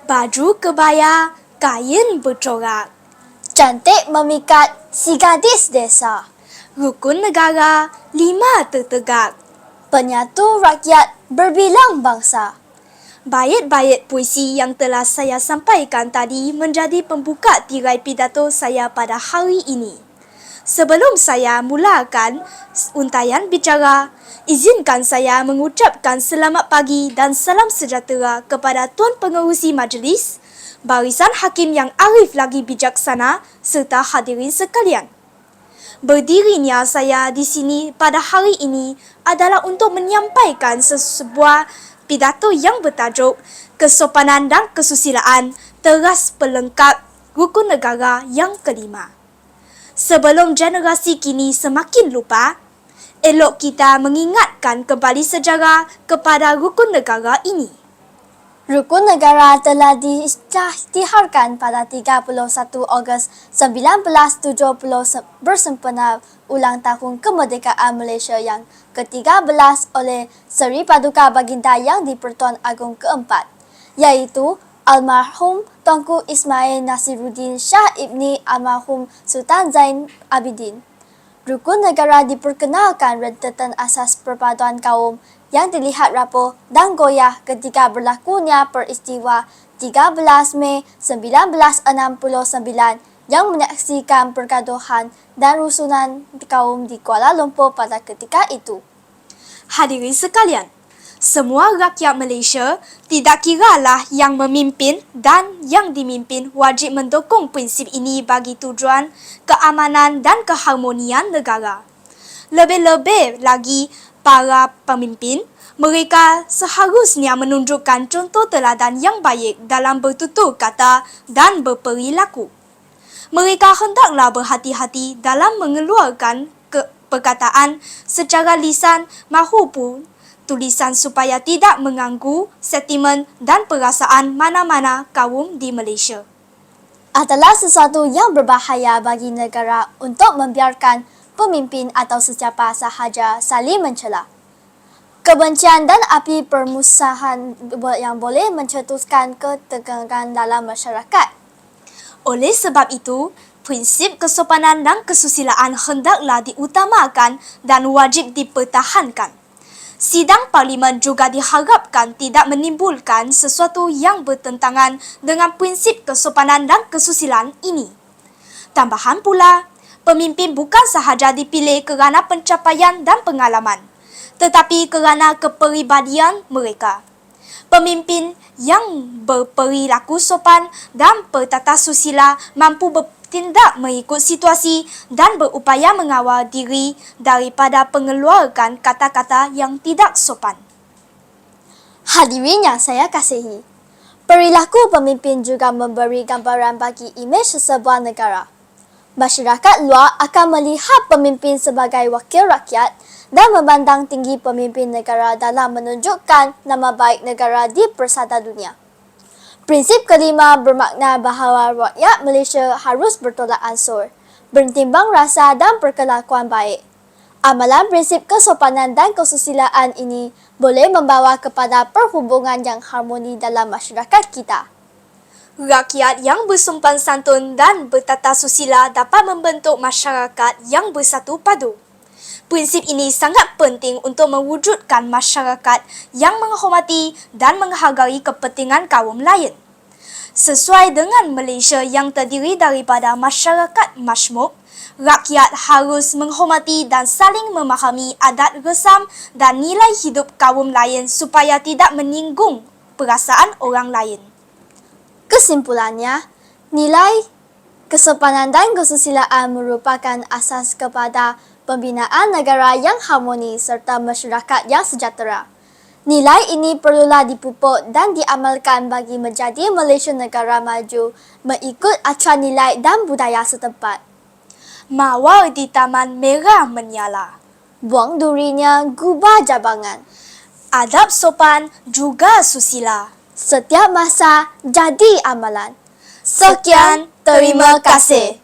Baju kebaya, kain bercorak. Cantik memikat si gadis desa. Rukun negara, 5 tertegak. Penyatu rakyat berbilang bangsa. Bait-bait puisi yang telah saya sampaikan tadi menjadi pembuka tirai pidato saya pada hari ini. Sebelum saya mulakan untaian bicara, izinkan saya mengucapkan selamat pagi dan salam sejahtera kepada Tuan Pengerusi Majlis, barisan hakim yang arif lagi bijaksana serta hadirin sekalian. Berdirinya saya di sini pada hari ini adalah untuk menyampaikan sebuah pidato yang bertajuk Kesopanan dan Kesusilaan, teras pelengkap rukun negara yang kelima. Sebelum generasi kini semakin lupa, elok kita mengingatkan kembali sejarah kepada rukun negara ini. Rukun negara telah diisytiharkan pada 31 Ogos 1970 bersempena ulang tahun kemerdekaan Malaysia yang ke-13 oleh Seri Paduka Baginda Yang di-Pertuan Agong keempat, iaitu Almarhum Tunku Ismail Nasiruddin Shah Ibni Almarhum Sultan Zain Abidin. Rukun negara diperkenalkan rentetan asas perpaduan kaum yang dilihat rapuh dan goyah ketika berlakunya peristiwa 13 Mei 1969 yang menyaksikan pergaduhan dan rusunan kaum di Kuala Lumpur pada ketika itu. Hadirin sekalian, semua rakyat Malaysia, tidak kiralah yang memimpin dan yang dimimpin, wajib mendukung prinsip ini bagi tujuan keamanan dan keharmonian negara. Lebih-lebih lagi, para pemimpin, mereka seharusnya menunjukkan contoh teladan yang baik dalam bertutur kata dan berperilaku. Mereka hendaklah berhati-hati dalam mengeluarkan perkataan secara lisan maupun tulisan supaya tidak mengganggu sentimen dan perasaan mana-mana kaum di Malaysia. Adalah sesuatu yang berbahaya bagi negara untuk membiarkan pemimpin atau sesiapa sahaja saling mencela. Kebencian dan api permusuhan yang boleh mencetuskan ketegangan dalam masyarakat. Oleh sebab itu, prinsip kesopanan dan kesusilaan hendaklah diutamakan dan wajib dipertahankan. Sidang Parlimen juga diharapkan tidak menimbulkan sesuatu yang bertentangan dengan prinsip kesopanan dan kesusilaan ini. Tambahan pula, pemimpin bukan sahaja dipilih kerana pencapaian dan pengalaman, tetapi kerana kepribadian mereka. Pemimpin yang berperilaku sopan dan bertata susila mampu bertindak mengikut situasi dan berupaya mengawal diri daripada mengeluarkan kata-kata yang tidak sopan. Hadirin yang saya kasihi, perilaku pemimpin juga memberi gambaran bagi imej sebuah negara. Masyarakat luar akan melihat pemimpin sebagai wakil rakyat dan memandang tinggi pemimpin negara dalam menunjukkan nama baik negara di persada dunia. Prinsip kelima bermakna bahawa rakyat Malaysia harus bertolak ansur, bertimbang rasa dan perkelakuan baik. Amalan prinsip kesopanan dan kesusilaan ini boleh membawa kepada perhubungan yang harmoni dalam masyarakat kita. Rakyat yang bersopan santun dan bertata susila dapat membentuk masyarakat yang bersatu padu. Prinsip ini sangat penting untuk mewujudkan masyarakat yang menghormati dan menghargai kepentingan kaum lain. Sesuai dengan Malaysia yang terdiri daripada masyarakat majmuk, rakyat harus menghormati dan saling memahami adat resam dan nilai hidup kaum lain supaya tidak menyinggung perasaan orang lain. Kesimpulannya, nilai kesopanan dan kesusilaan merupakan asas kepada pembinaan negara yang harmoni serta masyarakat yang sejahtera. Nilai ini perlulah dipupuk dan diamalkan bagi menjadi Malaysia negara maju mengikut acuan nilai dan budaya setempat. Mawar di taman merah menyala. Buang durinya gubah jabangan. Adab sopan juga susila. Setiap masa jadi amalan. Sekian, terima kasih.